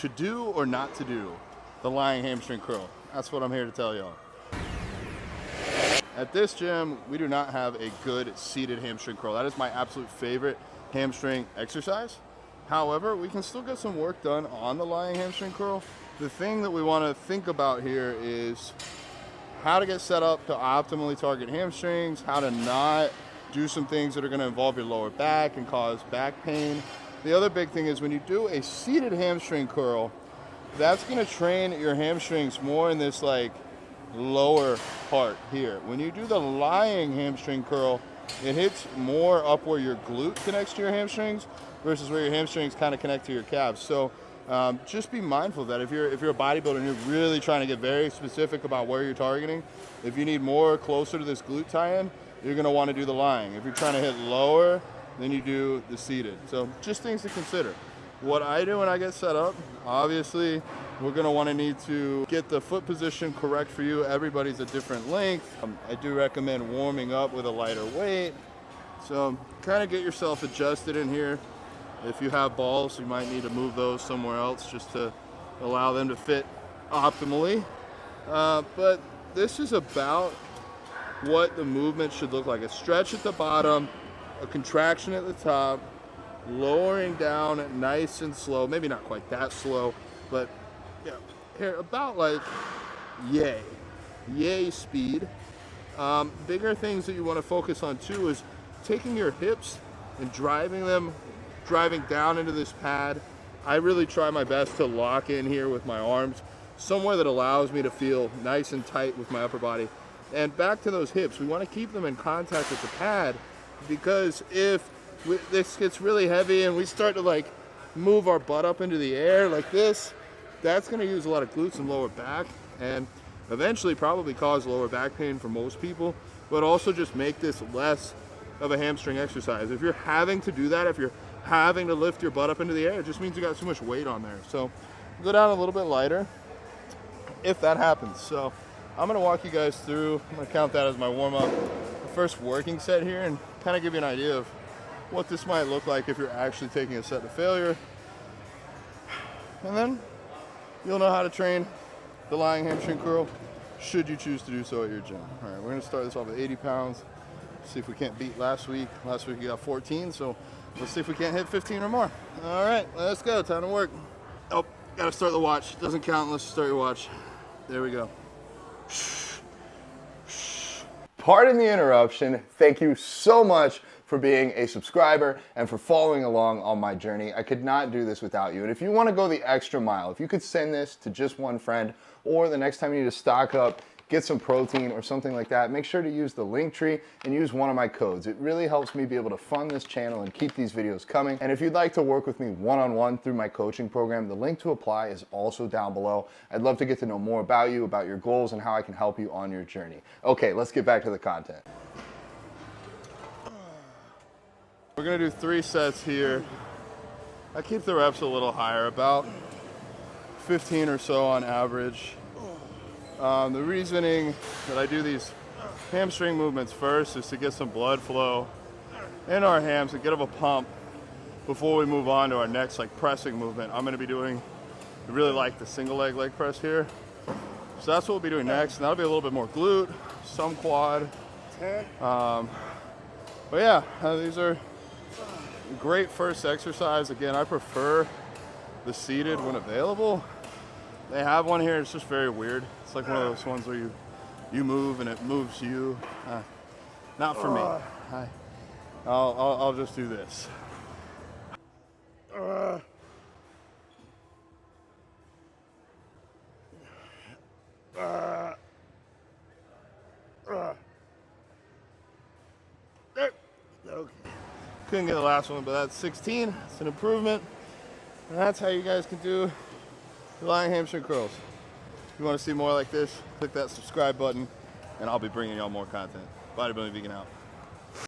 To do or not to do the lying hamstring curl. That's what I'm here to tell y'all. At this gym, we do not have a good seated hamstring curl. That is my absolute favorite hamstring exercise. However, we can still get some work done on the lying hamstring curl. The thing that we want to think about here is how to get set up to optimally target hamstrings, how to not do some things that are going to involve your lower back and cause back pain. The other big thing is when you do a seated hamstring curl, that's going to train your hamstrings more in this like lower part here. When you do the lying hamstring curl, it hits more up where your glute connects to your hamstrings versus where your hamstrings kind of connect to your calves. So just be mindful of that. If you're a bodybuilder and you're really trying to get very specific about where you're targeting, if you need more closer to this glute tie-in, you're going to want to do the lying. If you're trying to hit lower, then you do the seated. So just things to consider. What I do when I get set up, obviously we're going to want to need to get the foot position correct for you. Everybody's a different length. I do recommend warming up with a lighter weight. So kind of get yourself adjusted in here. If you have balls, you might need to move those somewhere else just to allow them to fit optimally. But this is about what the movement should look like. A stretch at the bottom, a contraction at the top, lowering down nice and slow. Maybe not quite that slow, but yeah, here about like yay speed. Bigger things that you want to focus on too is taking your hips and driving down into this pad. I really try my best to lock in here with my arms, somewhere that allows me to feel nice and tight with my upper body. And back to those hips, we want to keep them in contact with the pad, because if this gets really heavy and we start to like move our butt up into the air like this, that's going to use a lot of glutes and lower back, and eventually probably cause lower back pain for most people, but also just make this less of a hamstring exercise. If you're having to do that, if you're having to lift your butt up into the air, it just means you got too much weight on there. So go down a little bit lighter if that happens. So I'm going to walk you guys through. I'm going to count that as my warm-up, the first working set here, and kind of give you an idea of what this might look like if you're actually taking a set to failure. And then you'll know how to train the lying hamstring curl should you choose to do so at your gym. All right, we're going to start this off at 80 pounds. See if we can't beat last week. Last week we got 14, so let's see if we can't hit 15 or more. All right, let's go. Time to work. Oh, got to start the watch. Doesn't count unless you start your watch. There we go. Pardon the interruption. Thank you so much for being a subscriber and for following along on my journey. I could not do this without you. And if you want to go the extra mile, if you could send this to just one friend, or the next time you need to stock up, get some protein or something like that, make sure to use the Linktree and use one of my codes. It really helps me be able to fund this channel and keep these videos coming. And if you'd like to work with me one-on-one through my coaching program, the link to apply is also down below. I'd love to get to know more about you, about your goals, and how I can help you on your journey. Okay, let's get back to the content. We're going to do 3 sets here. I keep the reps a little higher, about 15 or so on average. The reasoning that I do these hamstring movements first is to get some blood flow in our hams and get a pump before we move on to our next like pressing movement. I'm going to be doing, I really like the single leg press here. So that's what we'll be doing next. And that'll be a little bit more glute, some quad. But yeah, these are great first exercise. Again, I prefer the seated when available. They have one here, it's just very weird. It's like one of those ones where you move and it moves you. Not for me. I'll just do this. Okay. Couldn't get the last one, but that's 16. It's an improvement. And that's how you guys can do the lying hamstring curls. If you want to see more like this, click that subscribe button, and I'll be bringing y'all more content. Bodybuilding Vegan out.